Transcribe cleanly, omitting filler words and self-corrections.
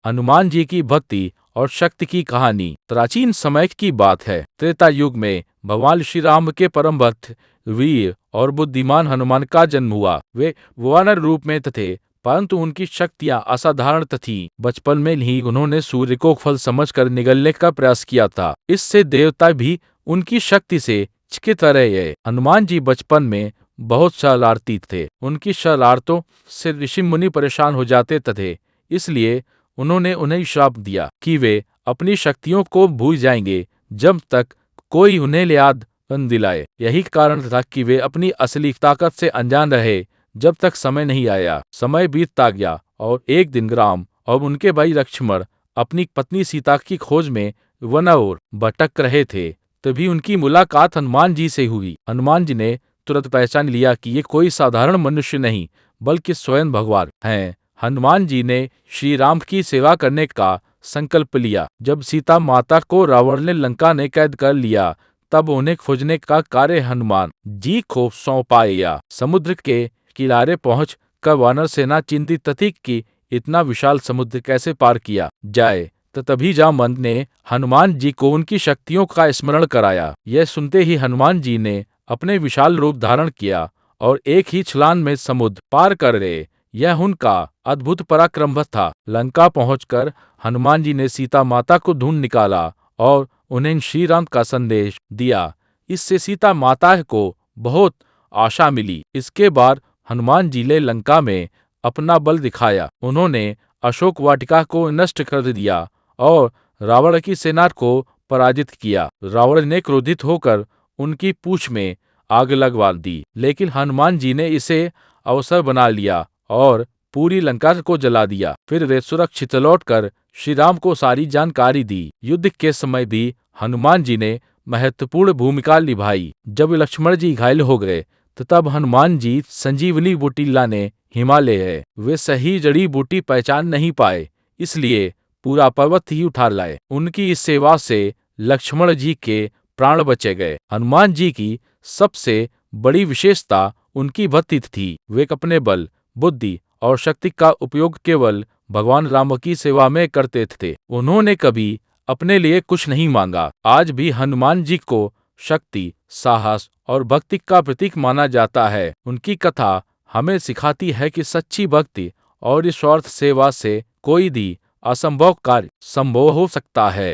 हनुमान जी की भक्ति और शक्ति की कहानी प्राचीन समय की बात है। त्रेता युग में भगवान श्री राम के परम भक्त, वीर और बुद्धिमान हनुमान का जन्म हुआ। वे वानर रूप में थे, परंतु उनकी शक्तियां असाधारण थीं। बचपन में ही उन्होंने सूर्य को फल समझकर निगलने का प्रयास किया था। इससे देवता भी उनकी शक्ति से चकित रहे। हनुमान जी बचपन में बहुत शरारती थे। उनकी शरारतों से ऋषि मुनि परेशान हो जाते थे। इसलिए उन्होंने उन्हें श्राप दिया कि वे अपनी शक्तियों को भूल जाएंगे जब तक कोई उन्हें याद न दिलाए। यही कारण था कि वे अपनी असली ताकत से अनजान रहे जब तक समय नहीं आया। समय बीतता गया और एक दिन राम और उनके भाई लक्ष्मण अपनी पत्नी सीता की खोज में वन और भटक रहे थे। तभी उनकी मुलाकात हनुमान जी से हुई। हनुमान जी ने तुरंत पहचान लिया कि ये कोई साधारण मनुष्य नहीं बल्कि स्वयं भगवान हैं। हनुमान जी ने श्री राम की सेवा करने का संकल्प लिया। जब सीता माता को रावण ने लंका ने कैद कर लिया, तब उन्हें खोजने का कार्य हनुमान जी को सौंपाया। समुद्र के किनारे पहुंच कर वानर सेना चिंतित थी कि इतना विशाल समुद्र कैसे पार किया जाए। तभी जामवंत ने हनुमान जी को उनकी शक्तियों का स्मरण कराया। यह सुनते ही हनुमान जी ने अपने विशाल रूप धारण किया और एक ही छलांग में समुद्र पार कर गए। यह उनका अद्भुत पराक्रम था। लंका पहुंचकर हनुमान जी ने सीता माता को ढूंढ निकाला और उन्हें श्री राम का संदेश दिया। इससे सीता माता को बहुत आशा मिली। इसके बाद हनुमान जी ने लंका में अपना बल दिखाया। उन्होंने अशोक वाटिका को नष्ट कर दिया और रावण की सेना को पराजित किया। रावण ने क्रोधित होकर उनकी पूंछ में आग लगवा दी, लेकिन हनुमान जी ने इसे अवसर बना लिया और पूरी लंका को जला दिया। फिर वे सुरक्षित लौटकर श्री राम को सारी जानकारी दी। युद्ध के समय भी हनुमान जी ने महत्वपूर्ण भूमिका निभाई। जब लक्ष्मण जी घायल हो गए तो तब हनुमान जी संजीवनी बूटी लाने हिमालय है। वे सही जड़ी बूटी पहचान नहीं पाए, इसलिए पूरा पर्वत ही उठा लाए। उनकी इस सेवा से लक्ष्मण जी के प्राण बचे गए। हनुमान जी की सबसे बड़ी विशेषता उनकी भक्ति थी। वे अपने बल, बुद्धि और शक्ति का उपयोग केवल भगवान राम की सेवा में करते थे। उन्होंने कभी अपने लिए कुछ नहीं मांगा। आज भी हनुमान जी को शक्ति, साहस और भक्ति का प्रतीक माना जाता है। उनकी कथा हमें सिखाती है कि सच्ची भक्ति और निस्वार्थ सेवा से कोई भी असंभव कार्य संभव हो सकता है।